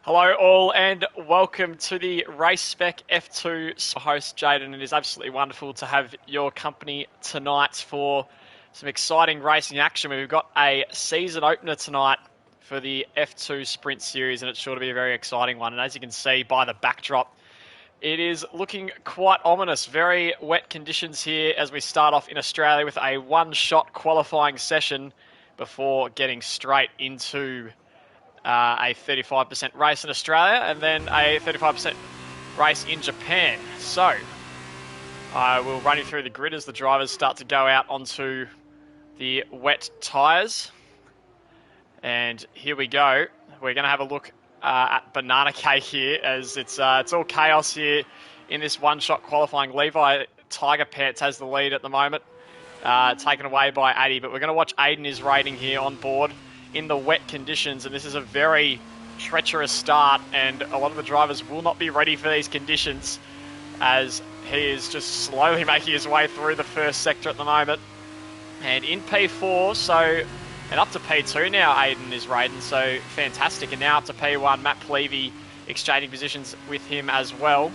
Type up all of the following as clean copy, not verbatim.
Hello all and welcome to the Race Spec F2 host Jaden. It is absolutely wonderful to have your company tonight for some exciting racing action. We've got a season opener tonight for the F2 Sprint Series and it's sure to be a very exciting one. And as you can see by the backdrop, it is looking quite ominous. Very wet conditions here as we start off in Australia with a one-shot qualifying session before getting straight into a 35% race in Australia and then a 35% race in Japan. So I will run you through the grid as the drivers start to go out onto the wet tyres. And here we go. We're going to have a look at Banana Cake here as it's all chaos here in this one-shot qualifying. Levi Tiger Pants has the lead at the moment, taken away by Addy. But we're going to watch Aiden is rating here on board in the wet conditions, and this is a very treacherous start, and a lot of the drivers will not be ready for these conditions as he is just slowly making his way through the first sector at the moment. And in P4, and up to P2 now, Aiden is rating, so fantastic. And now up to P1, Matt Plevey exchanging positions with him as well.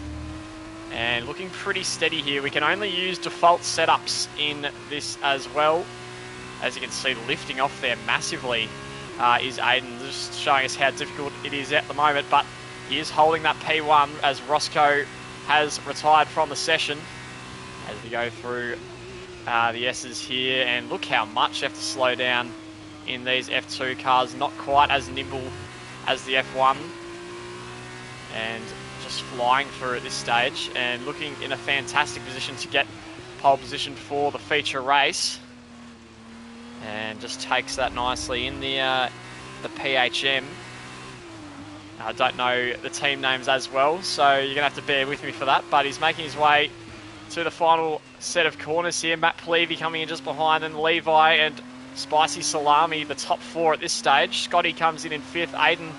And looking pretty steady here. We can only use default setups in this as well. As you can see, lifting off there massively is Aiden, just showing us how difficult it is at the moment. But he is holding that P1 as Roscoe has retired from the session. As we go through the S's here, and look how much you have to slow down in these F2 cars. Not quite as nimble as the F1. And just flying through at this stage and looking in a fantastic position to get pole position for the feature race. And just takes that nicely in the PHM. I don't know the team names as well, so you're going to have to bear with me for that. But he's making his way to the final set of corners here. Matt Plevey coming in just behind, and Levi and Spicy Salami, the top four at this stage. Scotty comes in fifth. Aiden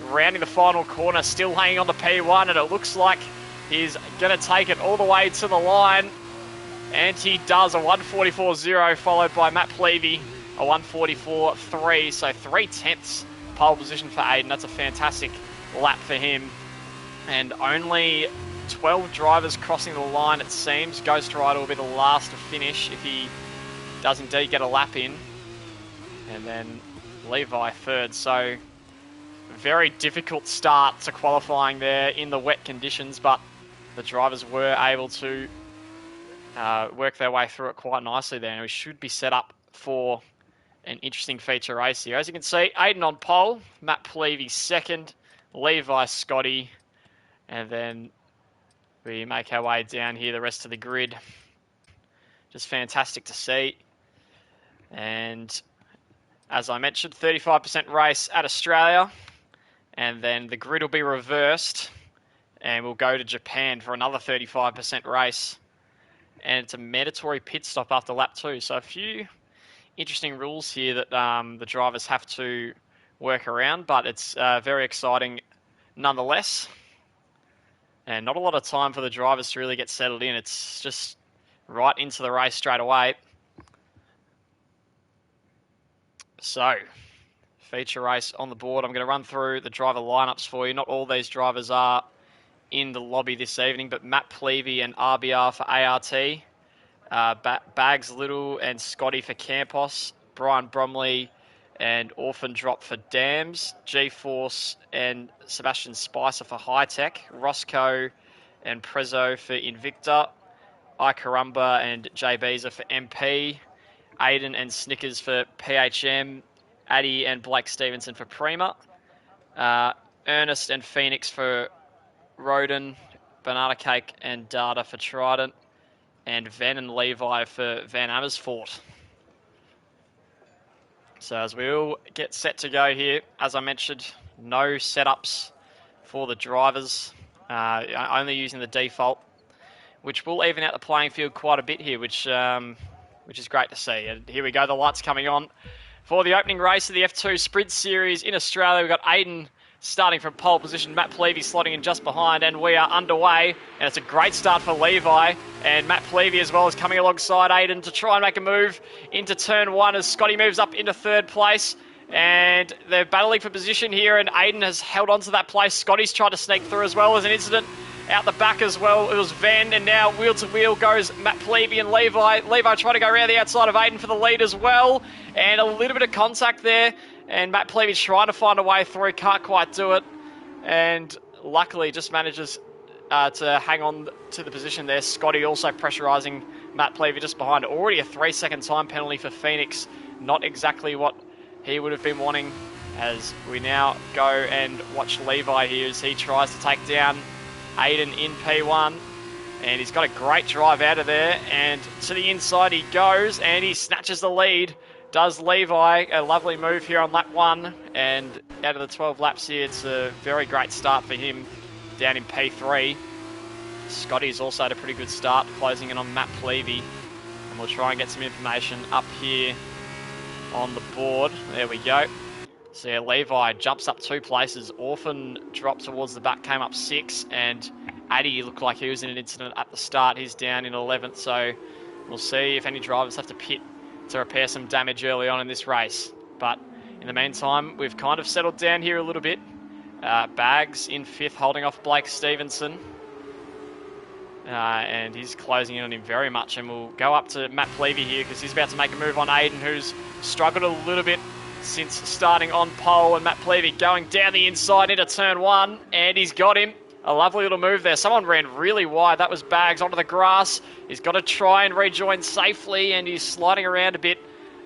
rounding the final corner, still hanging on to P1, and it looks like he's going to take it all the way to the line. And he does, a 144.0 followed by Matt Plevey, a 144.3. So 3/10 pole position for Aiden. That's a fantastic lap for him. And only 12 drivers crossing the line, it seems. Ghost Rider will be the last to finish if he does indeed get a lap in. And then Levi third. So very difficult start to qualifying there in the wet conditions, but the drivers were able to work their way through it quite nicely there. And we should be set up for an interesting feature race here. As you can see, Aiden on pole, Matt Plevey second, Levi, Scotty, and then we make our way down here, the rest of the grid. Just fantastic to see. And as I mentioned, 35% race at Australia, and then the grid will be reversed, and we'll go to Japan for another 35% race. And it's a mandatory pit stop after lap 2. So a few interesting rules here that the drivers have to work around, but it's very exciting nonetheless. And not a lot of time for the drivers to really get settled in. It's just right into the race straight away. So, feature race on the board. I'm going to run through the driver lineups for you. Not all these drivers are in the lobby this evening, but Matt Plevey and RBR for ART, Bags Little and Scotty for Campos, Brian Bromley and Orphan Drop for Dams, G-Force and Sebastian Spicer for High Tech, Roscoe and Prezzo for Invicta, Icarumba and Jay Beezer for MP, Aiden and Snickers for PHM, Addy and Blake Stevenson for Prima, Ernest and Phoenix for Roden, Banana Cake and Data for Trident, and Van and Levi for Van Amersfoort. So as we all get set to go here, as I mentioned, no setups for the drivers, only using the default, which will even out the playing field quite a bit here, which is great to see. And here we go, the lights coming on for the opening race of the F2 Sprint Series in Australia. We've got Aiden starting from pole position, Matt Plevey slotting in just behind, and we are underway. And it's a great start for Levi, and Matt Plevey as well is coming alongside Aiden to try and make a move into turn one as Scotty moves up into third place. And they're battling for position here, and Aiden has held on to that place. Scotty's tried to sneak through as well. As an incident out the back as well. It was Van, and now wheel to wheel goes Matt Plevey and Levi. Levi trying to go around the outside of Aiden for the lead as well. And a little bit of contact there. And Matt Plevey trying to find a way through. Can't quite do it. And luckily just manages to hang on to the position there. Scotty also pressurising Matt Plevey just behind. Already a 3-second time penalty for Phoenix. Not exactly what he would have been wanting, as we now go and watch Levi here as he tries to take down Aiden in P1. And he's got a great drive out of there, and to the inside he goes, and he snatches the lead. Does Levi. A lovely move here on lap 1, and out of the 12 laps here, it's a very great start for him down in P3. Scotty's also had a pretty good start, closing in on Matt Plevey. And we'll try and get some information up here on the board. There we go. So yeah, Levi jumps up 2 places. Orphan dropped towards the back, came up 6, and Addy looked like he was in an incident at the start. He's down in 11th, so we'll see if any drivers have to pit to repair some damage early on in this race. But in the meantime, we've kind of settled down here a little bit. Bags in 5th, holding off Blake Stevenson. And he's closing in on him very much. And we'll go up to Matt Plevey here because he's about to make a move on Aiden, who's struggled a little bit since starting on pole. And Matt Plevey going down the inside into turn 1, and he's got him. A lovely little move there. Someone ran really wide. That was Bags onto the grass. He's got to try and rejoin safely, and he's sliding around a bit.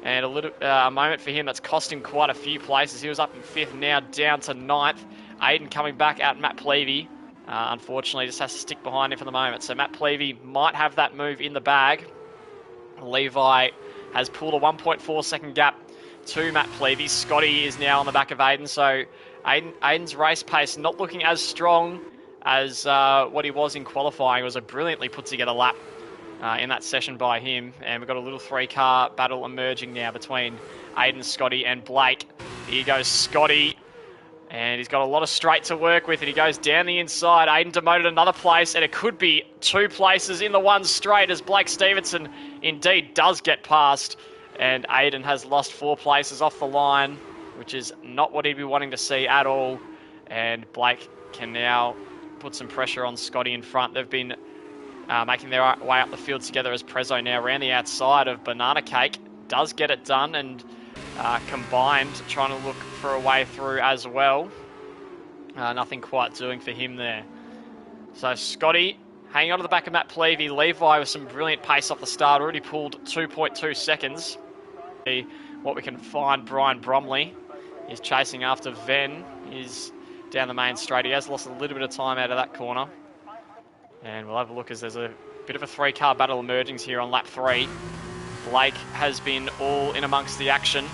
And a moment for him that's cost him quite a few places. He was up in 5th, now down to 9th. Aiden coming back at Matt Plevey. Unfortunately, just has to stick behind him for the moment. So Matt Plevey might have that move in the bag. Levi has pulled a 1.4 second gap to Matt Plevey. Scotty is now on the back of Aiden. So Aiden's race pace not looking as strong as what he was in qualifying. It was a brilliantly put together lap in that session by him. And we've got a little 3-car battle emerging now between Aiden, Scotty and Blake. Here goes Scotty. And he's got a lot of straight to work with, and he goes down the inside. Aiden demoted another place, and it could be 2 places in the one straight as Blake Stevenson indeed does get past. And Aiden has lost 4 places off the line, which is not what he'd be wanting to see at all. And Blake can now put some pressure on Scotty in front. They've been making their way up the field together as Prezzo now around the outside of Banana Cake. Does get it done, and combined, trying to look for a way through as well. Nothing quite doing for him there. So Scotty hanging on to the back of Matt Plevey. Levi with some brilliant pace off the start. Already pulled 2.2 seconds. What we can find, Brian Bromley is chasing after Ven. He's down the main straight. He has lost a little bit of time out of that corner. And we'll have a look as there's a bit of a 3-car battle emerging here on lap 3. Blake has been all in amongst the action,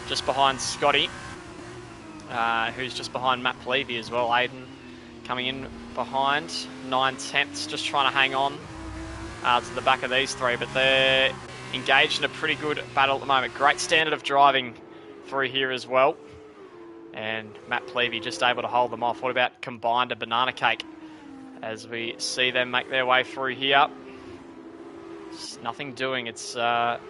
just behind Scotty, who's just behind Matt Plevey as well. Aiden coming in behind, 9/10, just trying to hang on to the back of these 3, but they're engaged in a pretty good battle at the moment. Great standard of driving through here as well. And Matt Plevey just able to hold them off. What about combined and Banana Cake as we see them make their way through here? Nothing doing. It's not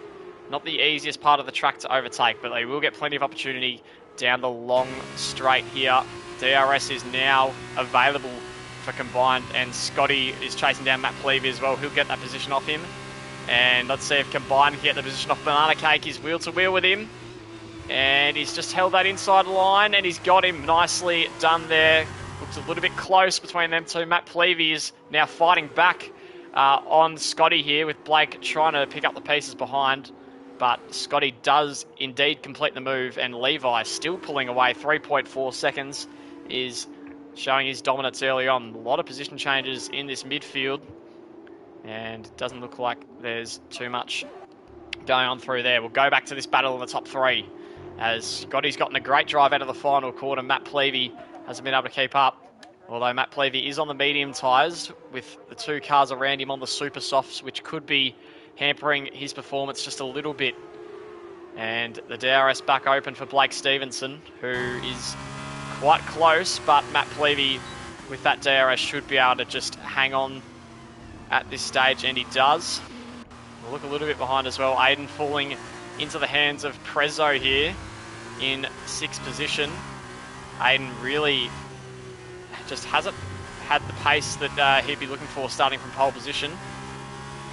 the easiest part of the track to overtake, but they will get plenty of opportunity down the long straight here. DRS is now available for combined, and Scotty is chasing down Matt Plevey as well. He'll get that position off him. And let's see if combined can get the position off Banana Cake. He's wheel to wheel with him, and he's just held that inside line, and he's got him. Nicely done there. Looks a little bit close between them two. Matt Plevey is now fighting back on Scotty here, with Blake trying to pick up the pieces behind. But Scotty does indeed complete the move, and Levi still pulling away. 3.4 seconds is showing his dominance early on. A lot of position changes in this midfield, and it doesn't look like there's too much going on through there. We'll go back to this battle in the top 3, as Scotty's gotten a great drive out of the final quarter. Matt Plevey hasn't been able to keep up. Although Matt Plevey is on the medium tyres, with the 2 cars around him on the super softs, which could be hampering his performance just a little bit. And the DRS back open for Blake Stevenson, who is quite close, but Matt Plevey with that DRS should be able to just hang on at this stage, and he does. We'll look a little bit behind as well. Aiden falling into the hands of Prezzo here. in 6th position. Aiden really just hasn't had the pace that he'd be looking for starting from pole position.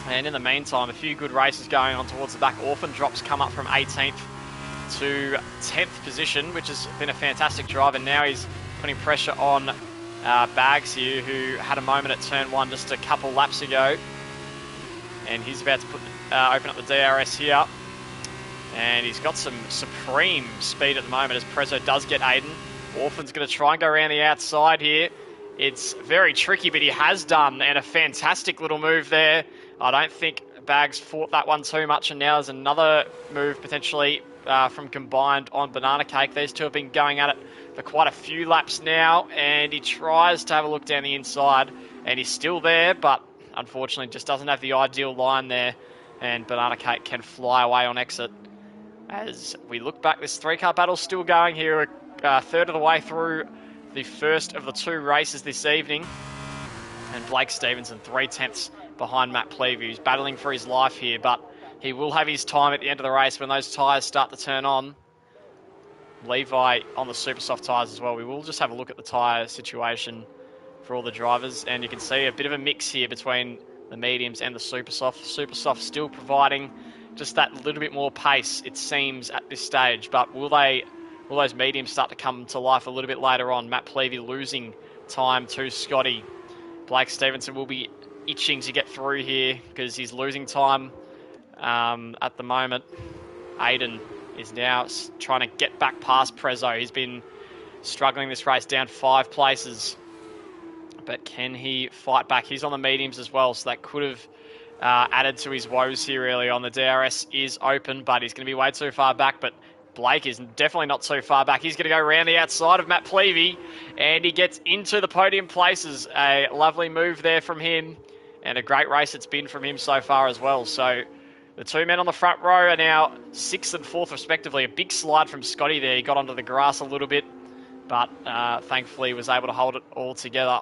And in the meantime, a few good races going on towards the back. Orphan Drop's come up from 18th to 10th position, which has been a fantastic drive. And now he's putting pressure on Bags here, who had a moment at turn 1 just a couple laps ago. And he's about to open up the DRS here. And he's got some supreme speed at the moment as Prezzo does get Aiden. Orphan's going to try and go around the outside here. It's very tricky, but he has done, and a fantastic little move there. I don't think Bags fought that one too much, and now there's another move potentially from Combined on Banana Cake. These two have been going at it for quite a few laps now, and he tries to have a look down the inside, and he's still there, but unfortunately just doesn't have the ideal line there, and Banana Cake can fly away on exit. As we look back, this 3-car battle's still going here, a third of the way through the first of the 2 races this evening. And Blake Stevenson, 3/10 behind Matt Plevey, who's battling for his life here, but he will have his time at the end of the race when those tyres start to turn on. Levi on the super soft tyres as well. We will just have a look at the tyre situation for all the drivers, and you can see a bit of a mix here between the mediums and the super soft. Super soft still providing just that little bit more pace, it seems, at this stage, but will those mediums start to come to life a little bit later on? Matt Plevey losing time to Scotty. Blake Stevenson will be itching to get through here because he's losing time at the moment. Aiden is now trying to get back past Prezzo. He's been struggling this race, down 5 places. But can he fight back? He's on the mediums as well, so that could have added to his woes here early on. The DRS is open, but he's going to be way too far back. But Blake is definitely not too far back. He's going to go around the outside of Matt Plevey, and he gets into the podium places. A lovely move there from him, and a great race it's been from him so far as well. So the 2 men on the front row are now 6th and 4th respectively. A big slide from Scotty there. He got onto the grass a little bit, but thankfully was able to hold it all together.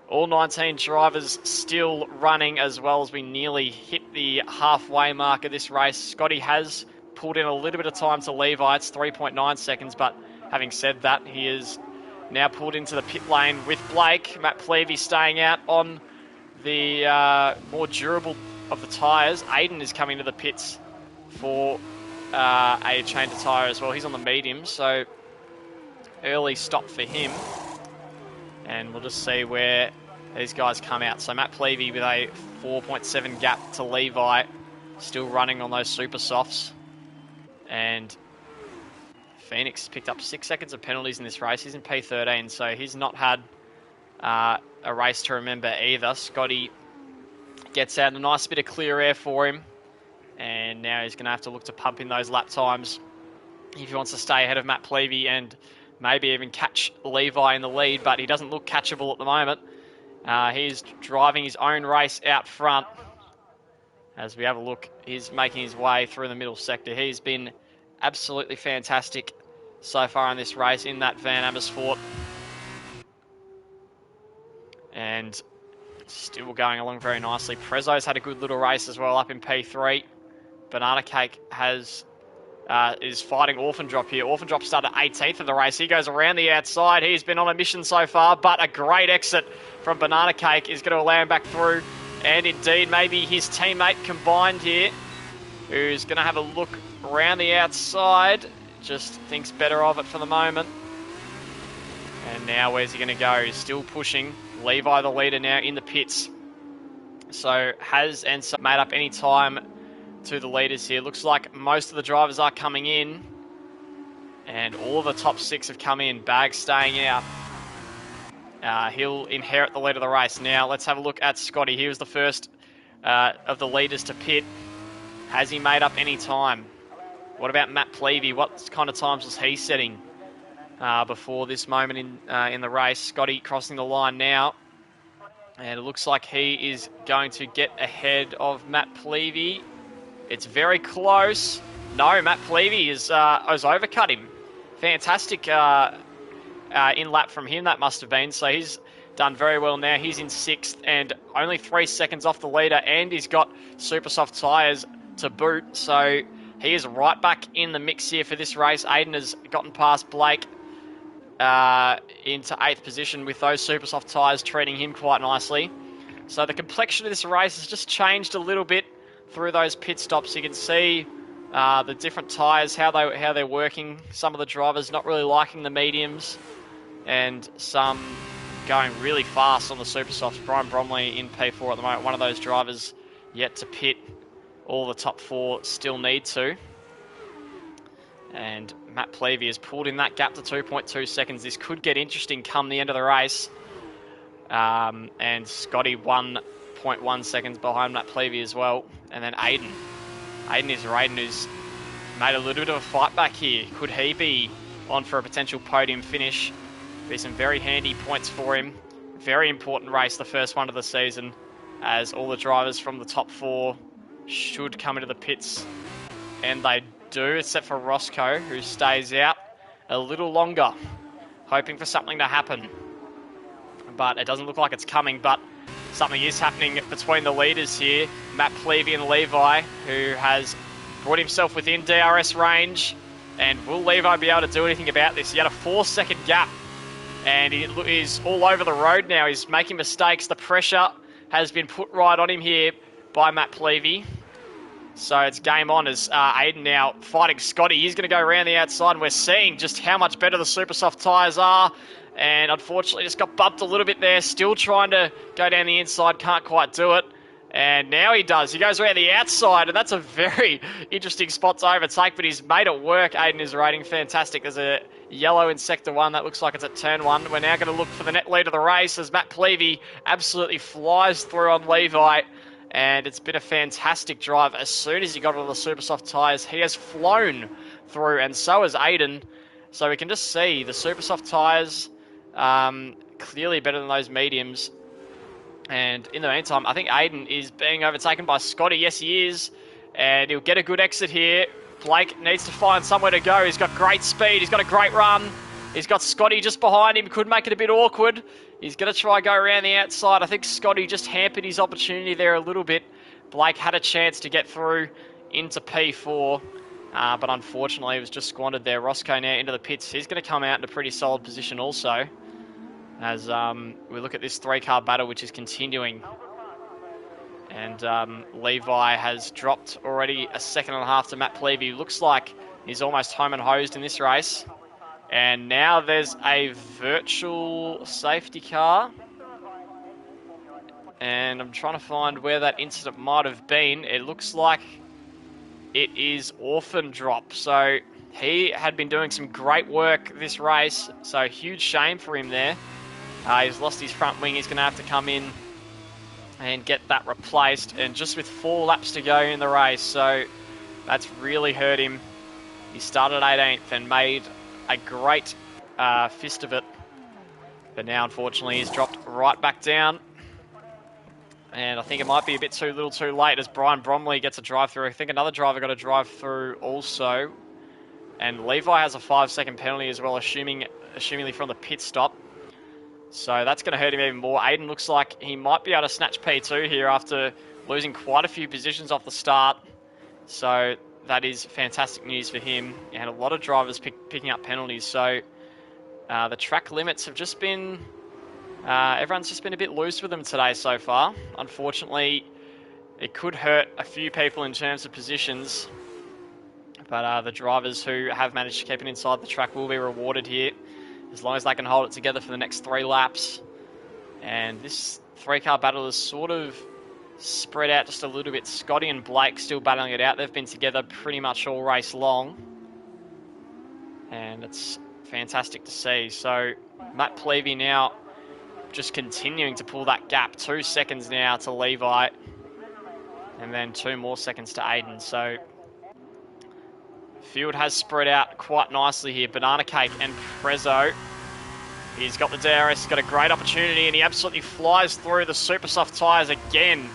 All 19 drivers still running as well as we nearly hit the halfway mark of this race. Scotty has pulled in a little bit of time to Levi. It's 3.9 seconds, but having said that, he is now pulled into the pit lane with Blake. Matt Plevey staying out on the more durable of the tyres. Aiden is coming to the pits for a change of tyre as well. He's on the mediums, so early stop for him. And we'll just see where these guys come out. So Matt Plevey with a 4.7 gap to Levi, still running on those super softs. And Phoenix picked up 6 seconds of penalties in this race. He's in P13, so he's not had a race to remember either. Scotty gets out a nice bit of clear air for him. And now he's going to have to look to pump in those lap times if he wants to stay ahead of Matt Plevey and maybe even catch Levi in the lead, but he doesn't look catchable at the moment. He's driving his own race out front. As we have a look, he's making his way through the middle sector. He's been absolutely fantastic so far in this race in that Van Amersfoort. And still going along very nicely. Prezzo's had a good little race as well up in P3. Banana Cake is fighting Orphan Drop here. Orphan Drop started 18th of the race. He goes around the outside. He's been on a mission so far, but a great exit from Banana Cake is going to allow him back through. And indeed, maybe his teammate Combined here, who's going to have a look around the outside, just thinks better of it for the moment. And now where's he going to go? He's still pushing. Levi the leader now in the pits. So has Enso made up any time to the leaders here? Looks like most of the drivers are coming in, and all of the top 6 have come in. Bag staying out. He'll inherit the lead of the race. Now let's have a look at Scotty. He was the first of the leaders to pit. Has he made up any time? What about Matt Plevey? What kind of times was he setting before this moment in the race? Scotty crossing the line now, and it looks like he is going to get ahead of Matt Plevey. It's very close. No, Matt Plevey has overcut him. Fantastic in-lap from him, that must have been. So he's done very well now. He's in 6th and only 3 seconds off the leader, and he's got super soft tyres to boot. So he is right back in the mix here for this race. Aiden has gotten past Blake into 8th position with those super soft tyres treating him quite nicely. So the complexion of this race has just changed a little bit through those pit stops. You can see the different tyres, how they're working. Some of the drivers not really liking the mediums, and some going really fast on the super softs. Brian Bromley in P4 at the moment, one of those drivers yet to pit. All the top 4 still need to. And Matt Plevey has pulled in that gap to 2.2 seconds. This could get interesting come the end of the race. And Scotty 1.1 seconds behind Matt Plevey as well. And then Aiden. Aiden is Raiden, who's made a little bit of a fight back here. Could he be on for a potential podium finish? Be some very handy points for him. Very important race, the first one of the season, as all the drivers from the top 4 should come into the pits. And they do, except for Roscoe, who stays out a little longer, hoping for something to happen. But it doesn't look like it's coming, but something is happening between the leaders here. Matt Plevey and Levi, who has brought himself within DRS range. And will Levi be able to do anything about this? He had a 4-second gap, and he is all over the road now. He's making mistakes. The pressure has been put right on him here by Matt Plevey. So it's game on as Aiden now fighting Scotty. He's going to go around the outside, and we're seeing just how much better the super soft tyres are. And unfortunately just got bumped a little bit there. Still trying to go down the inside. Can't quite do it. And now he does. He goes around the outside, and that's a very interesting spot to overtake, but he's made it work. Aiden is rating fantastic. There's a yellow in Sector 1. That looks like it's at Turn 1. We're now going to look for the net lead of the race as Matt Plevey absolutely flies through on Levi. And it's been a fantastic drive. As soon as he got on the super soft tyres, he has flown through, and so has Aiden. So we can just see the super soft tyres clearly better than those mediums. And in the meantime, I think Aiden is being overtaken by Scotty. Yes, he is. And he'll get a good exit here. Blake needs to find somewhere to go. He's got great speed. He's got a great run. He's got Scotty just behind him. Could make it a bit awkward. He's going to try go around the outside. I think Scotty just hampered his opportunity there a little bit. Blake had a chance to get through into P4. But unfortunately, it was just squandered there. Roscoe now into the pits. He's going to come out in a pretty solid position also. As we look at this 3-car battle, which is continuing. And Levi has dropped already a second and a half to Matt Plevey. Looks like he's almost home and hosed in this race. And now there's a virtual safety car. And I'm trying to find where that incident might have been. It looks like it is Orphan Drop. So he had been doing some great work this race. So huge shame for him there. He's lost his front wing. He's going to have to come in and get that replaced. And just with 4 laps to go in the race. So that's really hurt him. He started 18th and made a great fist of it. But now, unfortunately, he's dropped right back down. And I think it might be a bit too little too late as Brian Bromley gets a drive-through. I think another driver got a drive-through also. And Levi has a 5-second penalty as well, assumingly from the pit stop. So that's going to hurt him even more. Aiden looks like he might be able to snatch P2 here after losing quite a few positions off the start. So that is fantastic news for him. And a lot of drivers picking up penalties. So the track limits have just been... everyone's just been a bit loose with them today so far. Unfortunately, it could hurt a few people in terms of positions. But the drivers who have managed to keep it inside the track will be rewarded here, as long as they can hold it together for the next 3 laps. And this 3-car battle is sort of spread out just a little bit. Scotty and Blake still battling it out. They've been together pretty much all race long. And it's fantastic to see. So Matt Plevey now just continuing to pull that gap. 2 seconds now to Levi. And then 2 more seconds to Aiden. So field has spread out quite nicely here. Banana Cake and Prezzo. He's got the DRS, he's got a great opportunity, and he absolutely flies through the super soft tyres again.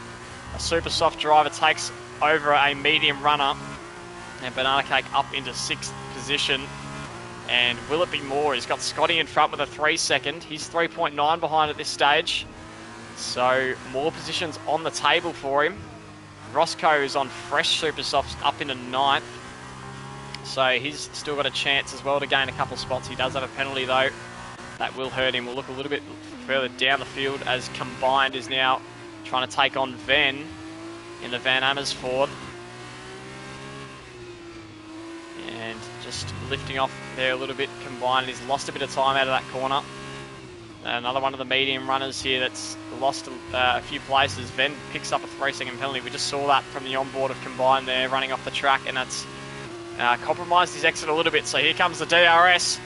A super soft driver takes over a medium runner, and Banana Cake up into 6th position. And will it be more? He's got Scotty in front with a 3-second. He's 3.9 behind at this stage. So more positions on the table for him. Roscoe is on fresh super softs up into 9th. So he's still got a chance as well to gain a couple spots. He does have a penalty though. That will hurt him. We'll look a little bit further down the field as Combined is now trying to take on Ven in the Van Amersfoort. And just lifting off there a little bit. Combined, he's lost a bit of time out of that corner. Another one of the medium runners here that's lost a few places. Ven picks up a 3-second penalty. We just saw that from the onboard of Combined there, running off the track, and that's compromised his exit a little bit. So here comes the DRS.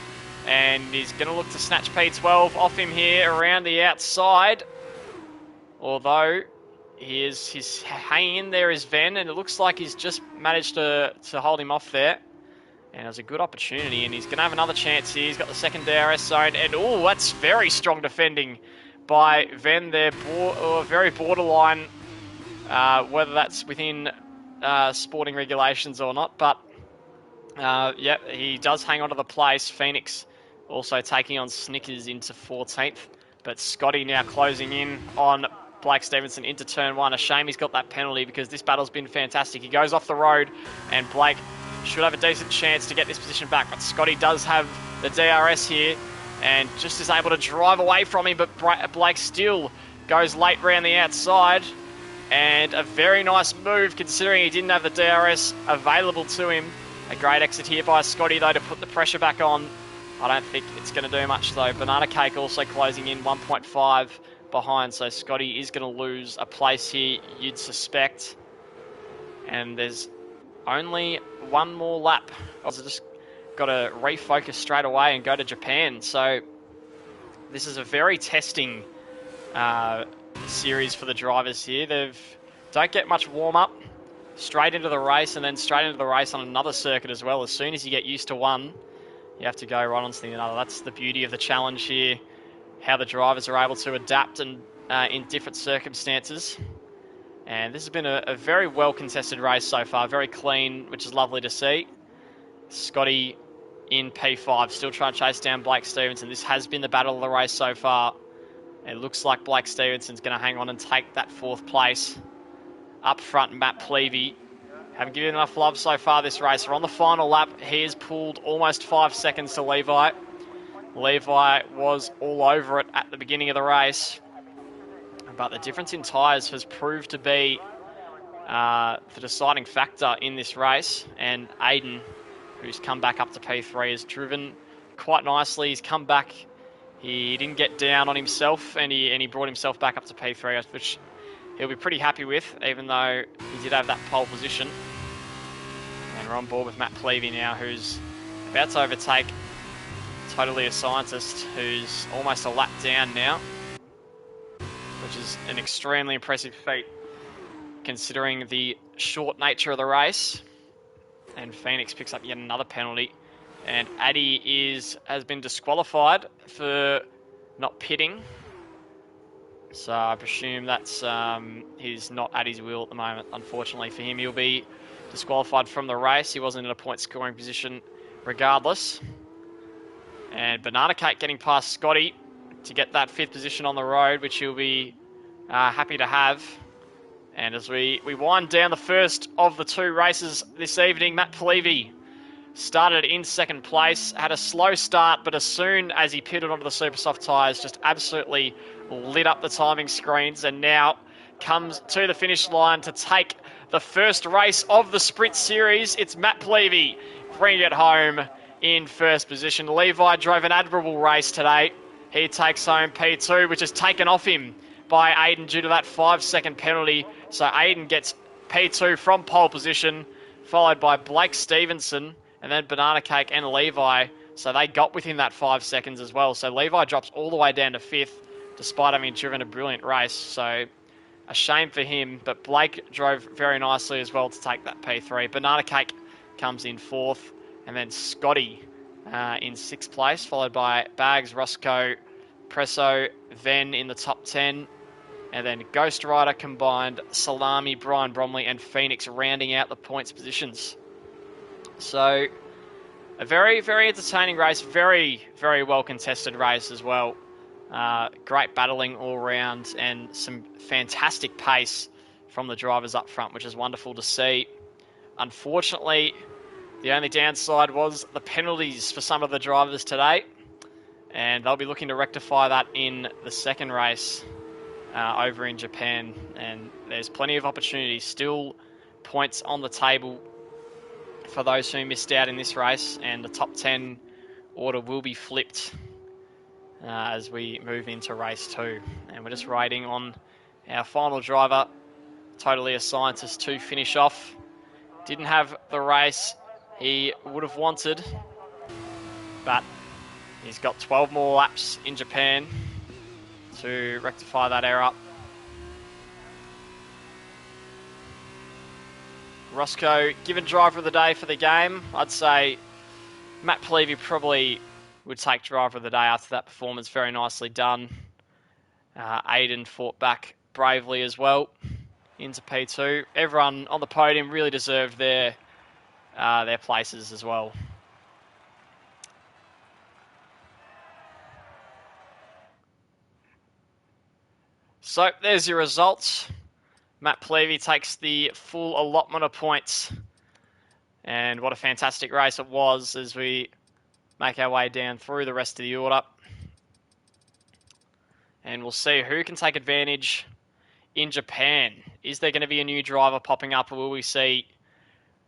And he's going to look to snatch P12 off him here around the outside. Although he's hanging in there is Ven, and it looks like he's just managed to hold him off there. And it was a good opportunity, and he's going to have another chance here. He's got the second DRS zone, and oh, that's very strong defending by Ven there. Very borderline, whether that's within sporting regulations or not. But, yeah, he does hang on to the place. Phoenix also taking on Snickers into 14th. But Scotty now closing in on Blake Stevenson into turn 1. A shame he's got that penalty because this battle's been fantastic. He goes off the road and Blake should have a decent chance to get this position back. But Scotty does have the DRS here and just is able to drive away from him. But Blake still goes late round the outside. And a very nice move considering he didn't have the DRS available to him. A great exit here by Scotty though to put the pressure back on. I don't think it's going to do much though. Banana Cake also closing in 1.5 behind. So Scotty is going to lose a place here, you'd suspect. And there's only one more lap. I've just got to refocus straight away and go to Japan. So this is a very testing series for the drivers here. They don't get much warm-up. Straight into the race and then straight into the race on another circuit as well. As soon as you get used to one, you have to go right on to the other. That's the beauty of the challenge here, how the drivers are able to adapt and in different circumstances. And this has been a very well contested race so far, very clean, which is lovely to see. Scotty in P5, still trying to chase down Blake Stevenson. This has been the battle of the race so far. It looks like Blake Stevenson's going to hang on and take that 4th place. Up front, Matt Plevey. Haven't given enough love so far this race. We're on the final lap. He has pulled almost 5 seconds to Levi. Levi was all over it at the beginning of the race. But the difference in tyres has proved to be the deciding factor in this race. And Aiden, who's come back up to P3, has driven quite nicely. He's come back. He didn't get down on himself, and he brought himself back up to P3, which he'll be pretty happy with, even though he did have that pole position. And we're on board with Matt Plevey now, who's about to overtake Totally a Scientist, who's almost a lap down now, which is an extremely impressive feat considering the short nature of the race. And Phoenix picks up yet another penalty. And Addy has been disqualified for not pitting. So I presume that's he's not at his wheel at the moment. Unfortunately for him, he'll be disqualified from the race. He wasn't in a point scoring position regardless. And Banana Cake getting past Scotty to get that 5th position on the road, which he'll be happy to have. And as we wind down the first of the 2 races this evening, Matt Plevey started in 2nd place, had a slow start, but as soon as he pitted onto the super soft tyres, just absolutely lit up the timing screens, and now comes to the finish line to take the first race of the sprint series. It's Matt Plevey bringing it home in 1st position. Levi drove an admirable race today. He takes home P2, which is taken off him by Aiden due to that 5-second penalty. So Aiden gets P2 from pole position, followed by Blake Stevenson, and then Banana Cake and Levi. So they got within that 5 seconds as well. So Levi drops all the way down to 5th, despite having driven a brilliant race. So a shame for him, but Blake drove very nicely as well to take that P3. Banana Cake comes in 4th, and then Scotty in 6th place, followed by Bags, Roscoe, Presso, Ven in the top 10, and then Ghost Rider Combined, Salami, Brian Bromley, and Phoenix rounding out the points positions. So a very, very entertaining race, very, very well contested race as well. Great battling all round and some fantastic pace from the drivers up front, which is wonderful to see. Unfortunately, The only downside was the penalties for some of the drivers today, and they'll be looking to rectify that in the second race over in Japan. And there's plenty of opportunity, still points on the table for those who missed out in this race, and the top 10 order will be flipped as we move into race 2. And we're just waiting on our final driver, Totally a Scientist, to finish off. Didn't have the race he would have wanted, but he's got 12 more laps in Japan to rectify that error. Roscoe, given driver of the day for the game, I'd say Matt Plevey probably would take driver of the day after that performance. Very nicely done. Aiden fought back bravely as well into P2. Everyone on the podium really deserved their places as well. So there's your results. Matt Plevey takes the full allotment of points. And what a fantastic race it was as we make our way down through the rest of the order. And we'll see who can take advantage in Japan. Is there going to be a new driver popping up, or will we see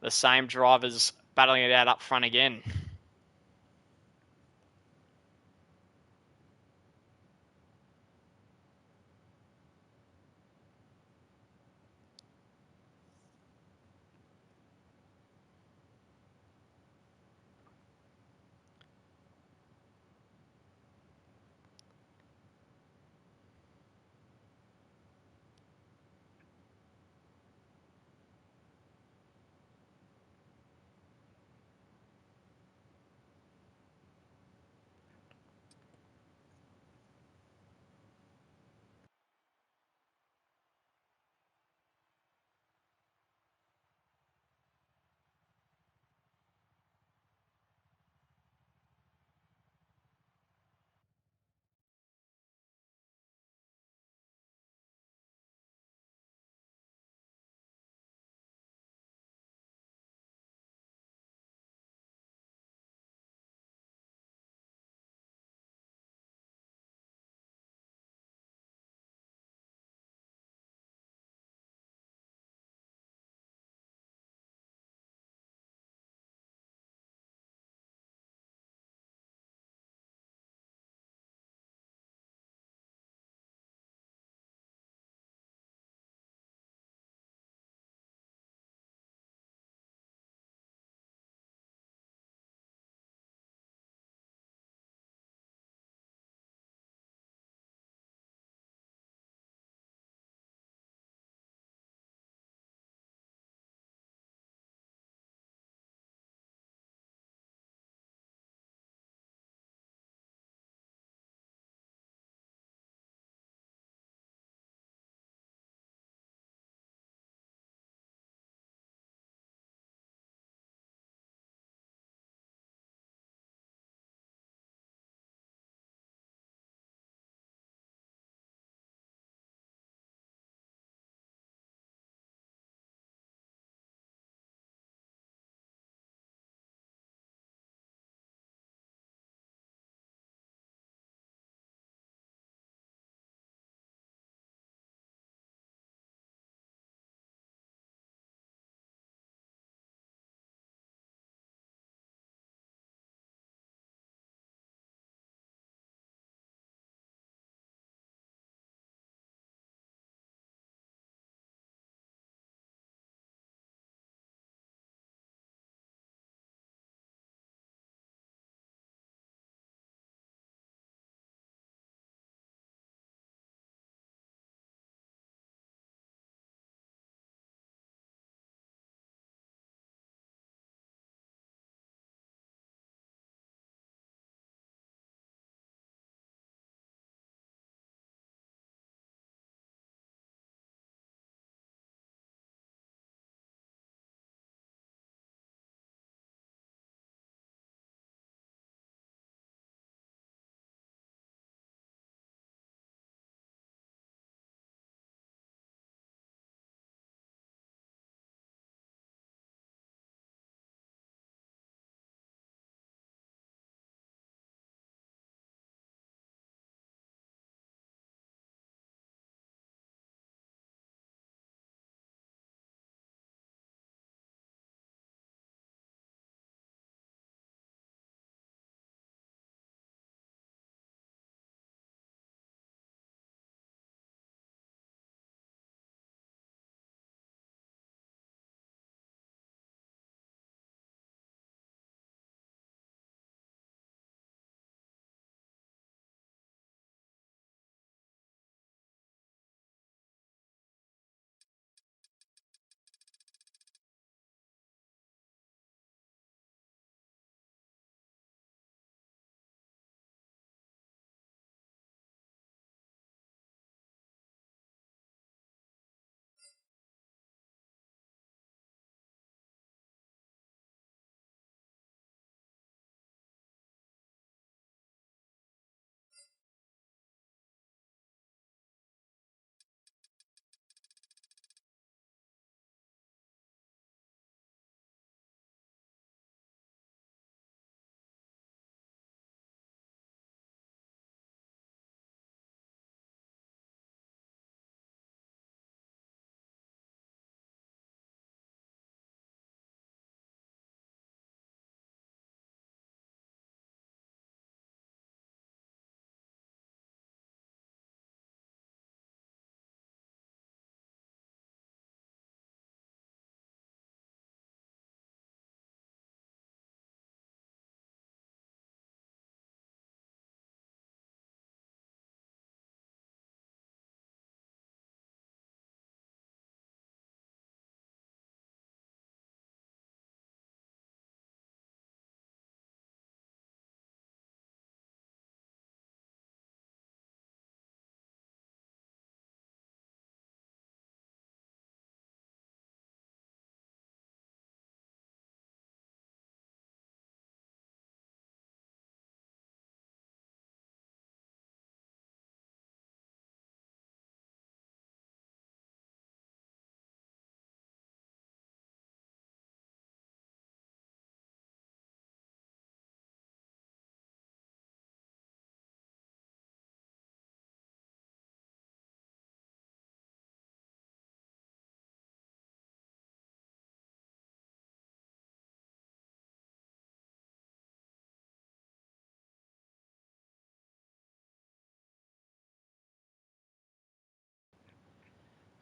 the same drivers battling it out up front again?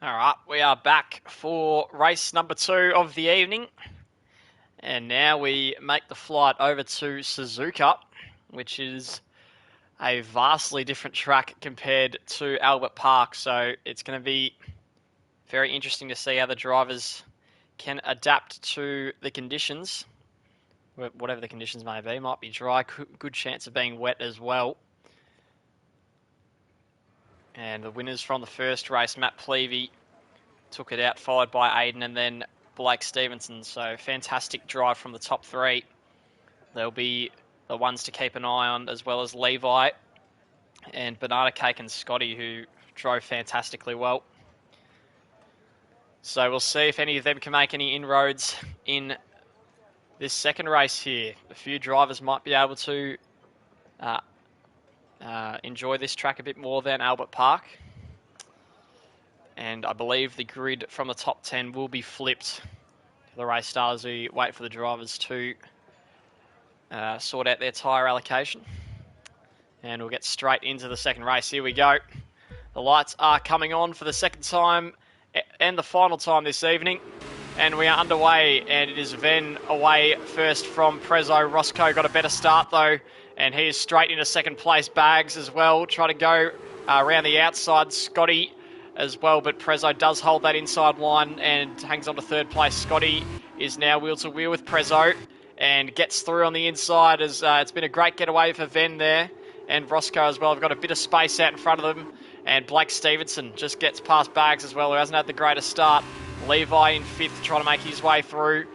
All right, we are back for race number 2 of the evening. And now we make the flight over to Suzuka, which is a vastly different track compared to Albert Park. So it's going to be very interesting to see how the drivers can adapt to the conditions, whatever the conditions may be. Might be dry, good chance of being wet as well. And the winners from the first race, Matt Plevey, took it out, followed by Aiden and then Blake Stevenson. So fantastic drive from the top 3. They'll be the ones to keep an eye on, as well as Levi and Banana Cake and Scotty, who drove fantastically well. So we'll see if any of them can make any inroads in this second race here. A few drivers might be able to enjoy this track a bit more than Albert Park. And I believe the grid from the top 10 will be flipped to the race start as we wait for the drivers to sort out their tyre allocation. And we'll get straight into the second race. Here we go. The lights are coming on for the second time and the final time this evening. And we are underway, and it is Venn away first from Prezzo. Roscoe got a better start though, and he is straight into second place. Bags as well, try to go around the outside. Scotty as well, but Prezzo does hold that inside line and hangs on to third place. Scotty is now wheel to wheel with Prezzo and gets through on the inside as it's been a great getaway for Venn there. And Roscoe as well have got a bit of space out in front of them. And Blake Stevenson just gets past Bags as well, who hasn't had the greatest start. Levi in 5th, trying to make his way through.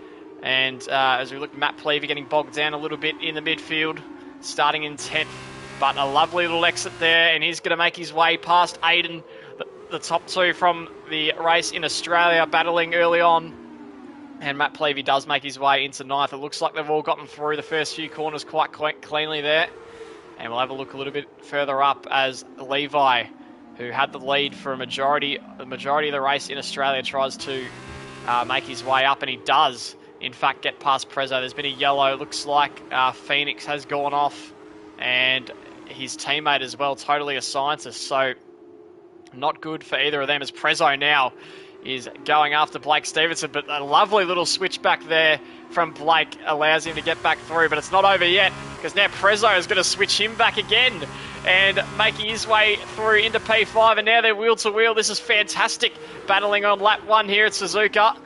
And as we look, Matt Plevey getting bogged down a little bit in the midfield, starting in 10th. But a lovely little exit there, and he's going to make his way past Aiden, the top 2 from the race in Australia, battling early on. And Matt Plevey does make his way into 9th. It looks like they've all gotten through the first few corners quite cleanly there. And we'll have a look a little bit further up as Levi, who had the lead for the majority of the race in Australia, tries to make his way up, and he does, in fact, get past Prezzo. There's been a yellow. It looks like Phoenix has gone off, and his teammate as well, totally a scientist. So not good for either of them, as Prezzo now is going after Blake Stevenson. But a lovely little switch back there from Blake allows him to get back through. But it's not over yet, because now Prezzo is going to switch him back again and making his way through into P5. And now they're wheel to wheel. This is fantastic battling on lap 1 here at Suzuka.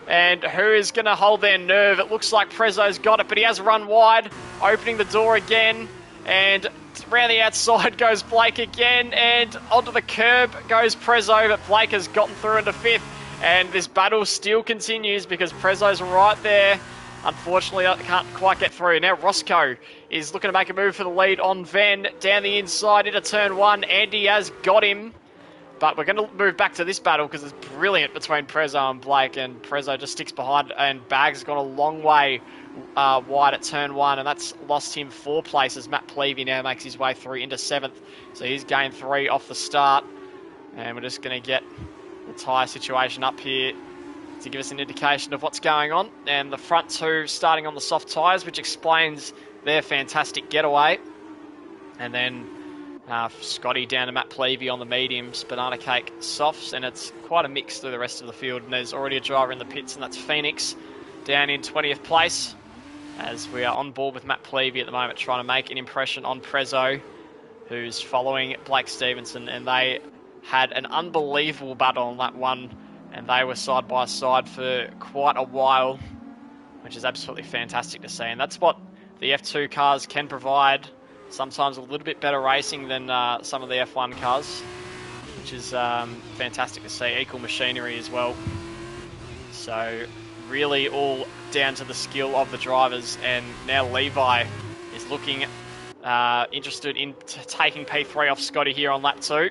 And who is going to hold their nerve? It looks like Prezzo's got it, but he has run wide, opening the door again. And around the outside goes Blake again, and onto the curb goes Prezzo, but Blake has gotten through into 5th. And this battle still continues because Prezzo's right there. Unfortunately, I can't quite get through. Now Roscoe is looking to make a move for the lead on Venn. Down the inside into turn 1. Andy has got him. But we're going to move back to this battle because it's brilliant between Prezzo and Blake. And Prezzo just sticks behind. And Bags has gone a long way wide at turn 1. And that's lost him 4 places. Matt Plevey now makes his way through into 7th. So he's gained 3 off the start. And we're just going to get the tyre situation up here to give us an indication of what's going on. And the front 2 starting on the soft tyres, which explains their fantastic getaway. And then Scotty down to Matt Plevey on the mediums, Banana Cake softs, and it's quite a mix through the rest of the field. And there's already a driver in the pits, and that's Phoenix down in 20th place, as we are on board with Matt Plevey at the moment, trying to make an impression on Prezzo, who's following Blake Stevenson. And they had an unbelievable battle on lap 1, and they were side by side for quite a while, which is absolutely fantastic to see. And that's what the F2 cars can provide. Sometimes a little bit better racing than some of the F1 cars, which is fantastic to see. Equal machinery as well. So really all down to the skill of the drivers. And now Levi is looking interested in taking P3 off Scotty here on lap 2.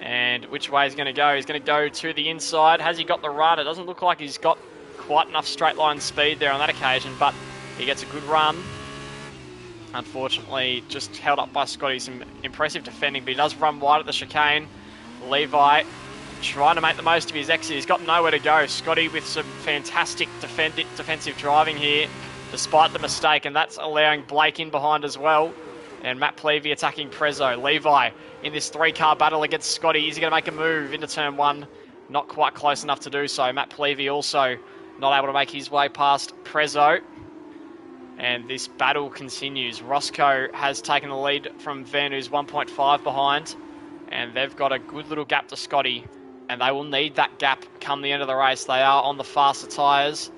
And which way he's going to go? He's going to go to the inside. Has he got the run? It doesn't look like he's got quite enough straight line speed there on that occasion, but he gets a good run. Unfortunately, just held up by Scotty. Some impressive defending, but he does run wide at the chicane. Levi trying to make the most of his exit. He's got nowhere to go. Scotty with some fantastic defensive driving here, despite the mistake, and that's allowing Blake in behind as well. And Matt Plevey attacking Prezzo. Levi in this 3-car battle against Scotty. Is he going to make a move into turn 1? not quite close enough to do so. Matt Plevey also not able to make his way past Prezzo. And this battle continues. Roscoe has taken the lead from Van, who's 1.5 behind. And they've got a good little gap to Scotty. And they will need that gap come the end of the race. They are on the faster tyres.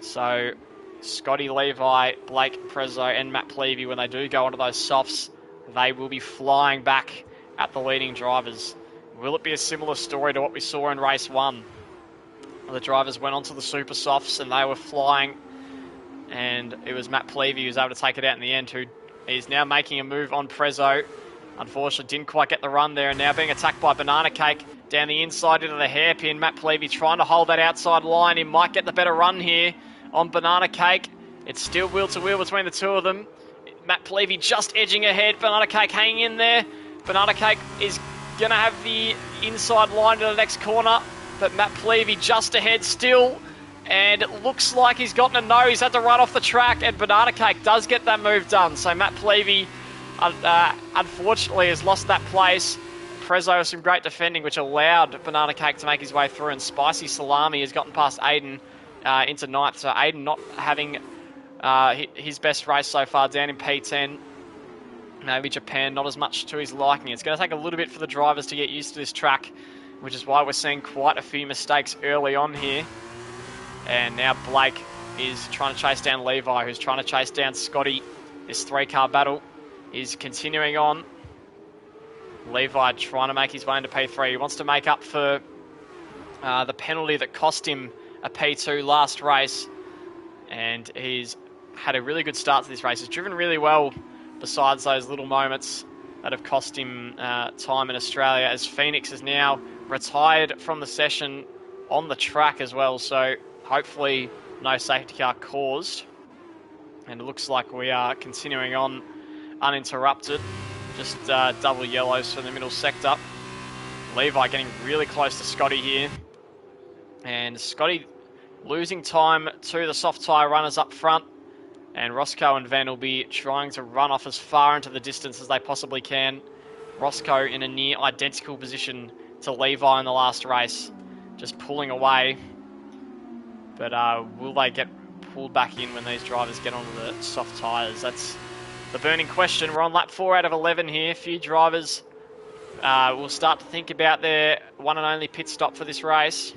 So Scotty, Levi, Blake, Prezzo, and Matt Plevey, when they do go onto those softs, they will be flying back at the leading drivers. Will it be a similar story to what we saw in race 1? The drivers went onto the super softs and they were flying. And it was Matt Plevey who was able to take it out in the end, who is now making a move on Prezzo. Unfortunately, didn't quite get the run there, and now being attacked by Banana Cake down the inside into the hairpin. Matt Plevey trying to hold that outside line. He might get the better run here on Banana Cake. It's still wheel to wheel between the two of them. Matt Plevey just edging ahead. Banana Cake hanging in there. Banana Cake is going to have the inside line to the next corner, but Matt Plevey just ahead still. And it looks like he's gotten a no. He's had to run off the track, and Banana Cake does get that move done. So Matt Plevey, unfortunately, has lost that place. Prezzo with some great defending, which allowed Banana Cake to make his way through, and Spicy Salami has gotten past Aiden into ninth. So Aiden not having his best race so far, down in P10. Maybe Japan not as much to his liking. It's going to take a little bit for the drivers to get used to this track, which is why we're seeing quite a few mistakes early on here. And now Blake is trying to chase down Levi, who's trying to chase down Scotty. This 3-car battle is continuing on. Levi trying to make his way into P3. He wants to make up for the penalty that cost him a P2 last race. And he's had a really good start to this race. He's driven really well besides those little moments that have cost him time in Australia, as Phoenix is now retired from the session on the track as well. So hopefully no safety car caused. And it looks like we are continuing on uninterrupted. Just double yellows for the middle sector. Levi getting really close to Scotty here. And Scotty losing time to the soft tyre runners up front. And Roscoe and Van will be trying to run off as far into the distance as they possibly can. Roscoe in a near identical position to Levi in the last race, just pulling away. But will they get pulled back in when these drivers get onto the soft tyres? That's the burning question. We're on lap 4 out of 11 here. A few drivers will start to think about their one and only pit stop for this race.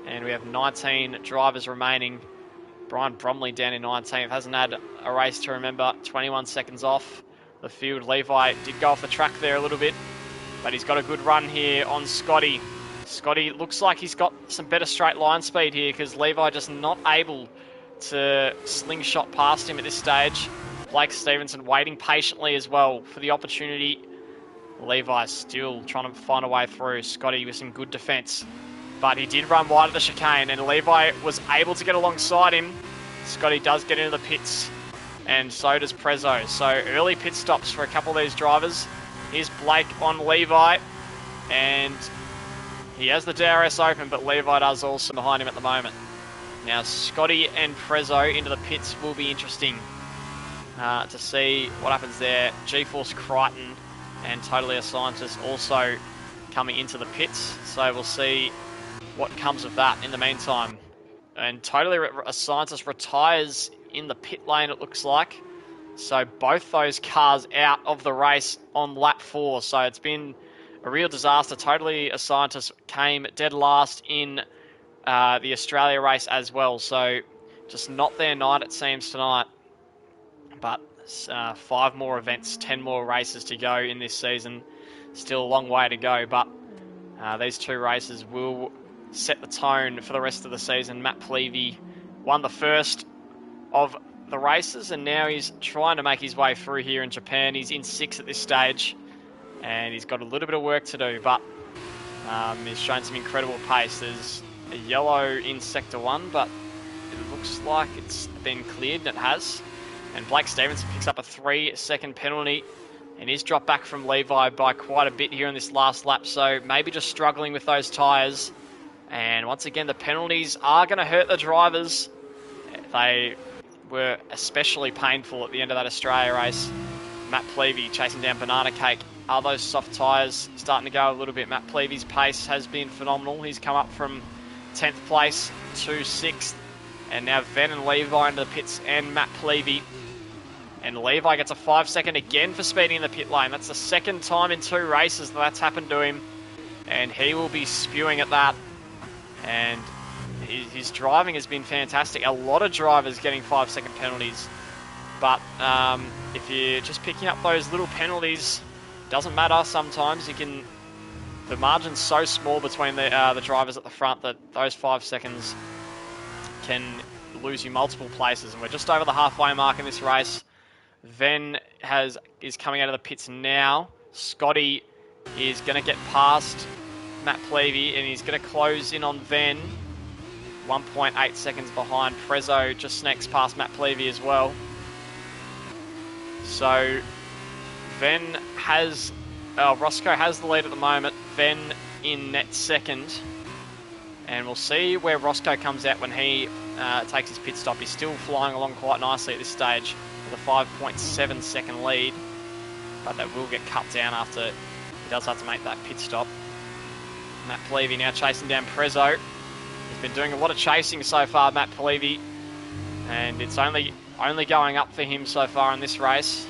And we have 19 drivers remaining. Brian Bromley down in 19th. Hasn't had a race to remember. 21 seconds off the field. Levi did go off the track there a little bit, but he's got a good run here on Scotty. Scotty looks like he's got some better straight line speed here, because Levi just not able to slingshot past him at this stage. Blake Stevenson waiting patiently as well for the opportunity. Levi still trying to find a way through. Scotty with some good defence, but he did run wide of the chicane, and Levi was able to get alongside him. Scotty does get into the pits, and so does Prezzo. So early pit stops for a couple of these drivers. Here's Blake on Levi, and he has the DRS open, but Levi does also behind him at the moment. Now Scotty and Prezzo into the pits will be interesting to see what happens there. GeForce Crichton and Totally a Scientist also coming into the pits, so we'll see what comes of that in the meantime. And Totally a Scientist retires in the pit lane, it looks like. So both those cars out of the race on lap 4. So it's been a real disaster. Totally a Scientist came dead last in the Australia race as well. So just not their night, it seems, tonight. But 5 more events, 10 more races to go in this season. Still a long way to go, but these 2 races will set the tone for the rest of the season. Matt Plevey won the first of the races, and now he's trying to make his way through here in Japan. He's in 6th at this stage, and he's got a little bit of work to do, but he's shown some incredible pace. There's a yellow in Sector 1, but it looks like it's been cleared, and it has. And Blake Stevenson picks up a 3-second penalty, and he's dropped back from Levi by quite a bit here in this last lap, so maybe just struggling with those tyres. And once again, the penalties are going to hurt the drivers. They were especially painful at the end of that Australia race. Matt Plevey chasing down Banana Cake are those soft tyres starting to go a little bit. Matt Pleavy's pace has been phenomenal. He's come up from 10th place to 6th. And now Venn and Levi into the pits and Matt Plevy. And Levi gets a 5-second again for speeding in the pit lane. That's the second time in 2 races that's happened to him. And he will be spewing at that. And his driving has been fantastic. A lot of drivers getting 5-second penalties. But if you're just picking up those little penalties, doesn't matter sometimes. The margin's so small between the drivers at the front that those 5 seconds can lose you multiple places. And we're just over the halfway mark in this race. Venn is coming out of the pits now. Scotty is going to get past Matt Plevy and he's going to close in on Venn. 1.8 seconds behind. Prezzo just sneaks past Matt Plevy as well. So Venn Roscoe has the lead at the moment. Venn in net second. And we'll see where Roscoe comes out when he takes his pit stop. He's still flying along quite nicely at this stage with a 5.7 second lead. But that will get cut down after he does have to make that pit stop. Matt Plevy now chasing down Prezzo. He's been doing a lot of chasing so far, Matt Plevy. And it's only going up for him so far in this race.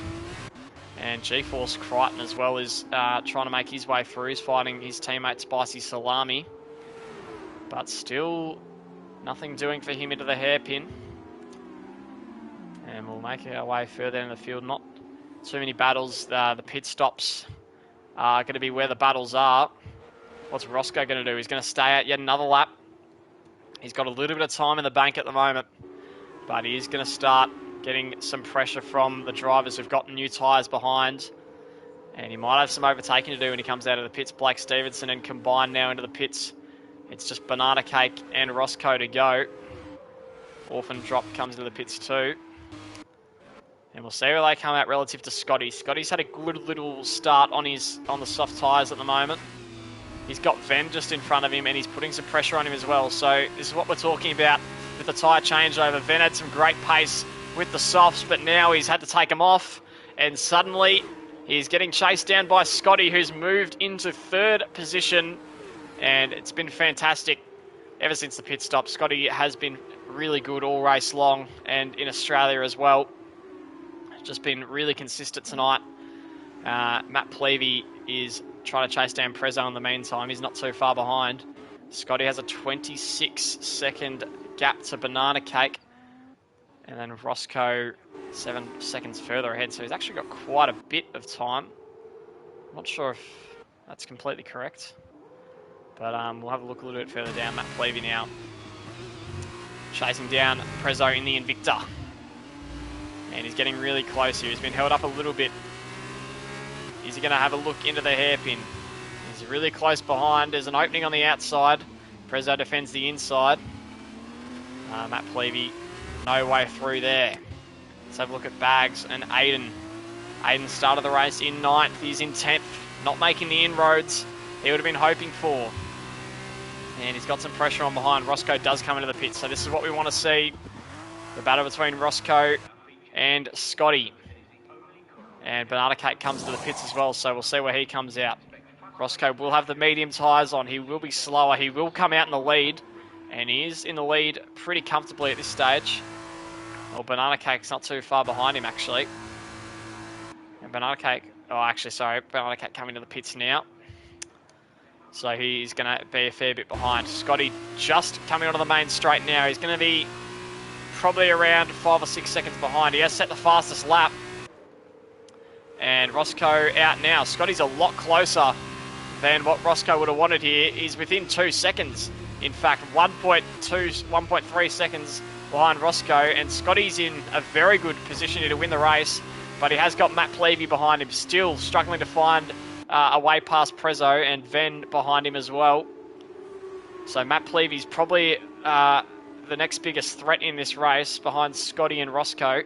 And G-Force Crichton as well is trying to make his way through. He's fighting his teammate Spicy Salami. But still nothing doing for him into the hairpin. And we'll make our way further in the field. Not too many battles. The pit stops are going to be where the battles are. What's Roscoe going to do? He's going to stay out yet another lap. He's got a little bit of time in the bank at the moment. But he is going to start getting some pressure from the drivers who've got new tyres behind. And he might have some overtaking to do when he comes out of the pits. Blake Stevenson and combined now into the pits. It's just Banana Cake and Roscoe to go. Orphan Drop comes into the pits too. And we'll see where they come out relative to Scotty. Scotty's had a good little start on the soft tyres at the moment. He's got Venn just in front of him and he's putting some pressure on him as well. So this is what we're talking about with the tyre changeover. Venn had some great pace with the softs, but now he's had to take them off. And suddenly he's getting chased down by Scotty, who's moved into 3rd position. And it's been fantastic ever since the pit stop. Scotty has been really good all race long and in Australia as well. Just been really consistent tonight. Matt Plevy is trying to chase down Prezzo in the meantime. He's not too far behind. Scotty has a 26-second gap to Banana Cake. And then Roscoe 7 seconds further ahead. So he's actually got quite a bit of time. I'm not sure if that's completely correct. But we'll have a look a little bit further down. Matt Plevy now chasing down Prezzo in the Invicta. And he's getting really close here. He's been held up a little bit. Is he going to have a look into the hairpin? He's really close behind. There's an opening on the outside. Prezzo defends the inside. Matt Plevy, no way through there. Let's have a look at Bags and Aiden. Aiden started the race in 9th. He's in 10th. Not making the inroads he would have been hoping for. And he's got some pressure on behind. Roscoe does come into the pits. So this is what we want to see. The battle between Roscoe and Scotty. And Banana Cake comes to the pits as well. So we'll see where he comes out. Roscoe will have the medium tyres on. He will be slower. He will come out in the lead. And he is in the lead pretty comfortably at this stage. Well, Banana Cake's not too far behind him, actually. And Banana Cake... Oh, actually, sorry. Banana Cake coming to the pits now. So he's going to be a fair bit behind. Scotty just coming onto the main straight now. He's going to be probably around 5 or 6 seconds behind. He has set the fastest lap. And Roscoe out now. Scotty's a lot closer than what Roscoe would have wanted here. He's within 2 seconds. In fact, 1.3 seconds behind Roscoe. And Scotty's in a very good position here to win the race. But he has got Matt Plevy behind him, still struggling to find a way past Prezzo, and Venn behind him as well. So Matt Plevy's probably the next biggest threat in this race behind Scotty and Roscoe.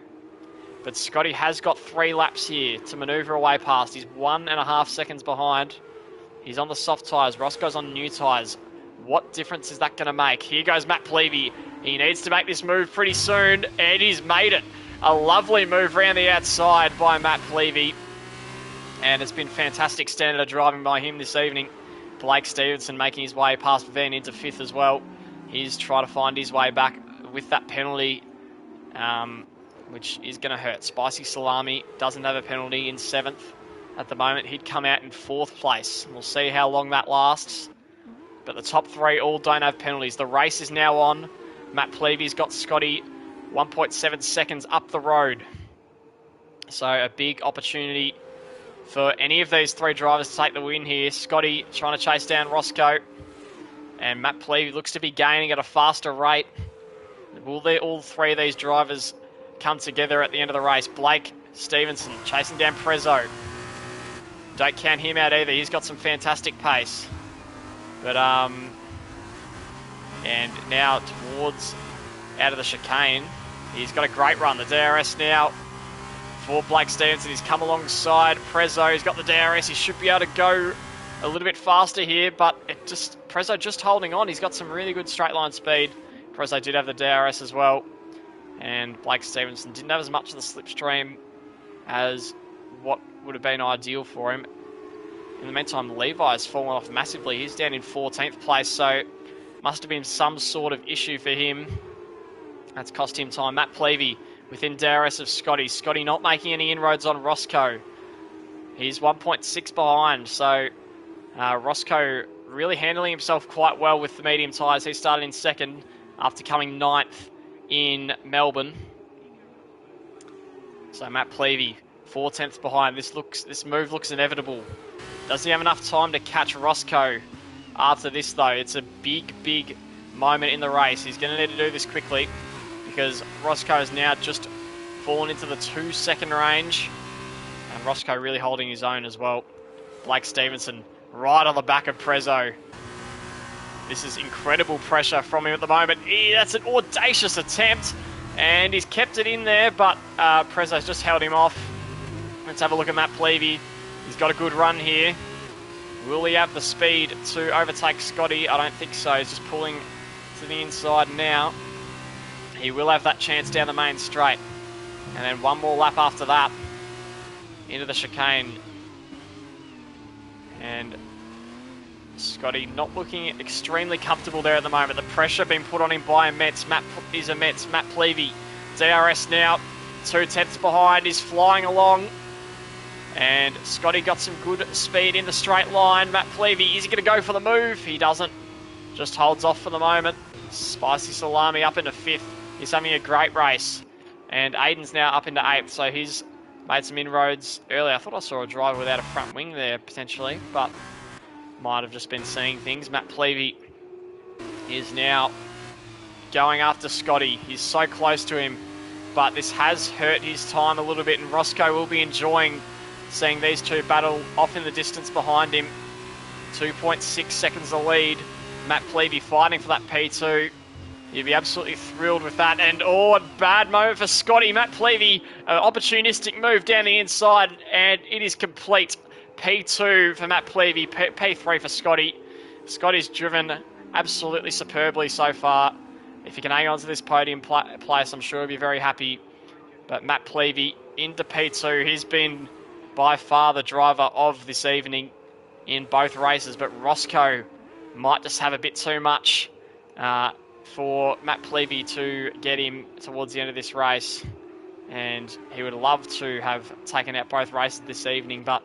But Scotty has got 3 laps here to manoeuvre away past. He's 1.5 seconds behind. He's on the soft tyres. Roscoe's on new tyres. What difference is that going to make? Here goes Matt Plevy. He needs to make this move pretty soon, and he's made it. A lovely move around the outside by Matt Plevy. And it's been fantastic standard of driving by him this evening. Blake Stevenson making his way past Van into 5th as well. He's trying to find his way back with that penalty, which is going to hurt. Spicy Salami doesn't have a penalty in 7th at the moment. He'd come out in 4th place. We'll see how long that lasts. But the top 3 all don't have penalties. The race is now on. Matt Pleavy's got Scotty 1.7 seconds up the road. So a big opportunity for any of these 3 drivers to take the win here. Scotty trying to chase down Roscoe. And Matt Plevey looks to be gaining at a faster rate. Will all 3 of these drivers come together at the end of the race? Blake Stevenson chasing down Prezzo. Don't count him out either. He's got some fantastic pace. But, and now towards out of the chicane. He's got a great run. The DRS now for Blake Stevenson. He's come alongside Prezzo. He's got the DRS. He should be able to go a little bit faster here, but Prezzo just holding on. He's got some really good straight line speed. Prezzo did have the DRS as well. And Blake Stevenson didn't have as much of the slipstream as what would have been ideal for him. In the meantime, Levi has fallen off massively. He's down in 14th place, so must have been some sort of issue for him. That's cost him time. Matt Plevey within DRS of Scotty. Scotty not making any inroads on Roscoe. He's 1.6 behind, so Roscoe really handling himself quite well with the medium tyres. He started in 2nd after coming 9th in Melbourne. So Matt Plevey, 4/10 behind. This move looks inevitable. Does he have enough time to catch Roscoe after this, though? It's a big, big moment in the race. He's going to need to do this quickly because Roscoe has now just fallen into the 2-second range. And Roscoe really holding his own as well. Blake Stevenson right on the back of Prezzo. This is incredible pressure from him at the moment. That's an audacious attempt. And he's kept it in there, but Prezzo's just held him off. Let's have a look at Matt Plevey. He's got a good run here. Will he have the speed to overtake Scotty? I don't think so. He's just pulling to the inside now. He will have that chance down the main straight. And then one more lap after that into the chicane. And Scotty not looking extremely comfortable there at the moment. The pressure being put on him by a Mets. Matt Plevey. DRS now 2/10 behind. He's flying along. And Scotty got some good speed in the straight line. Matt Plevey, is he going to go for the move? He doesn't. Just holds off for the moment. Spicy Salami up into 5th. He's having a great race. And Aiden's now up into 8th, so he's made some inroads earlier. I thought I saw a driver without a front wing there, potentially, but might have just been seeing things. Matt Plevey is now going after Scotty. He's so close to him, but this has hurt his time a little bit, and Roscoe will be enjoying seeing these 2 battle off in the distance behind him. 2.6 seconds the lead. Matt Plevey fighting for that P2. He'd be absolutely thrilled with that. And, a bad moment for Scotty. Matt Plevey, an opportunistic move down the inside, and it is complete. P2 for Matt Plevey, P3 for Scotty. Scotty's driven absolutely superbly so far. If he can hang on to this podium place, I'm sure he'll be very happy. But Matt Plevey into P2. He's been by far the driver of this evening in both races, but Roscoe might just have a bit too much for Matt Plevey to get him towards the end of this race, and he would love to have taken out both races this evening, but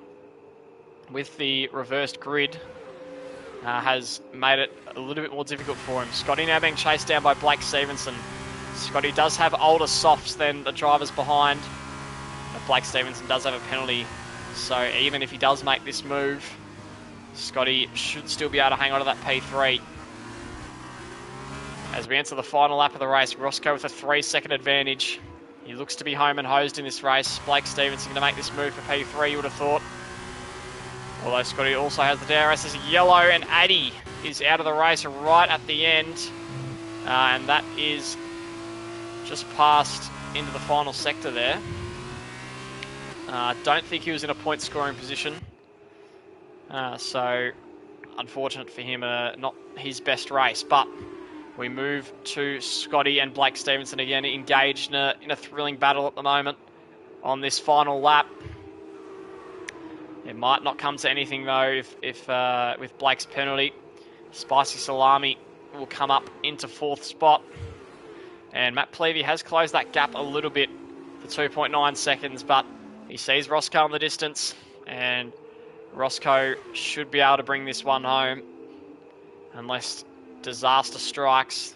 with the reversed grid has made it a little bit more difficult for him. Scotty now being chased down by Blake Stevenson. Scotty does have older softs than the drivers behind, but Blake Stevenson does have a penalty, so even if he does make this move, Scotty should still be able to hang on to that P3. As we enter the final lap of the race, Roscoe with a 3-second advantage. He looks to be home and hosed in this race. Blake Stevenson going to make this move for P3, you would have thought. Although Scotty also has the DRS as yellow, and Addy is out of the race right at the end. And that is just passed into the final sector there. Don't think he was in a point scoring position. So unfortunate for him, not his best race. But we move to Scotty and Blake Stevenson again, engaged in a thrilling battle at the moment on this final lap. Yeah, Might not come to anything though if with Blake's penalty. Spicy Salami will come up into 4th spot. And Matt Plevey has closed that gap a little bit to 2.9 seconds, but he sees Roscoe in the distance, and Roscoe should be able to bring this one home unless disaster strikes.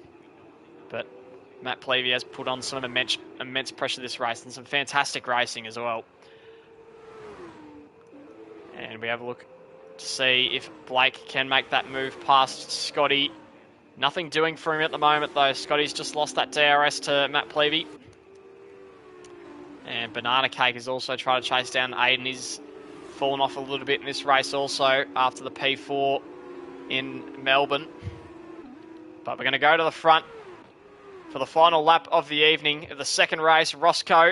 But Matt Plevey has put on some immense pressure this race, and some fantastic racing as well. And we have a look to see if Blake can make that move past Scotty. Nothing doing for him at the moment though. Scotty's just lost that DRS to Matt Plevey. And Banana Cake is also trying to chase down Aiden. He's fallen off a little bit in this race also after the P4 in Melbourne. But we're going to go to the front for the final lap of the evening of the second race. Roscoe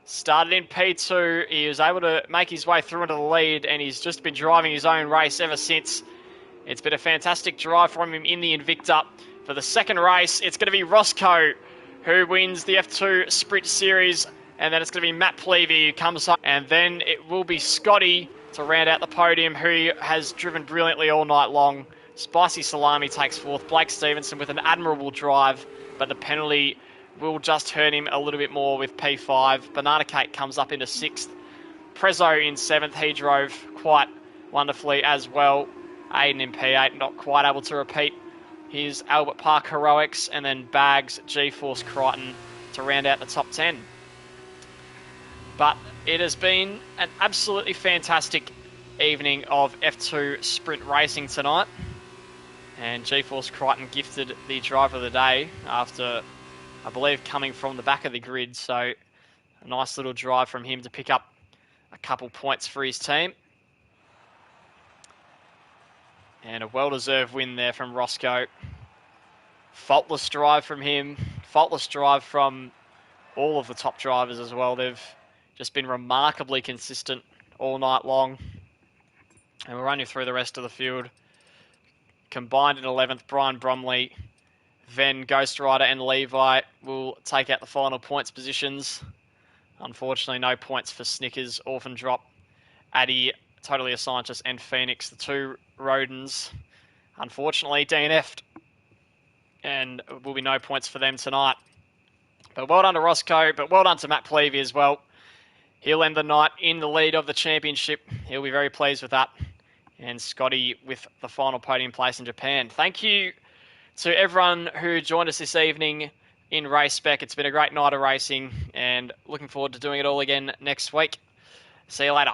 started in P2. He was able to make his way through into the lead, and he's just been driving his own race ever since. It's been a fantastic drive from him in the Invicta. For the second race, it's going to be Roscoe who wins the F2 Sprint Series, and then it's going to be Matt Plevey who comes up, and then it will be Scotty to round out the podium, who has driven brilliantly all night long. Spicy Salami takes 4th. Blake Stevenson with an admirable drive, but the penalty will just hurt him a little bit more with P5. Banana Cake comes up into 6th. Prezzo in 7th. He drove quite wonderfully as well. Aiden in P8, not quite able to repeat his Albert Park heroics. And then Bags, G-Force Crichton to round out the top 10. But it has been an absolutely fantastic evening of F2 sprint racing tonight. And G-Force Crichton gifted the driver of the day after, I believe, coming from the back of the grid. So a nice little drive from him to pick up a couple points for his team. And a well-deserved win there from Roscoe. Faultless drive from him. Faultless drive from all of the top drivers as well. They've just been remarkably consistent all night long. And we'll run you through the rest of the field. Combined in 11th, Brian Bromley, Venn, Ghost Rider and Levi will take out the final points positions. Unfortunately, no points for Snickers, Orphan Drop, Addy, Totally a Scientist and Phoenix, the 2 Rodens. Unfortunately, DNF'd, and will be no points for them tonight. But well done to Roscoe, but well done to Matt Plevey as well. He'll end the night in the lead of the championship. He'll be very pleased with that. And Scotty with the final podium place in Japan. Thank you to everyone who joined us this evening in Race Spec. It's been a great night of racing, and looking forward to doing it all again next week. See you later.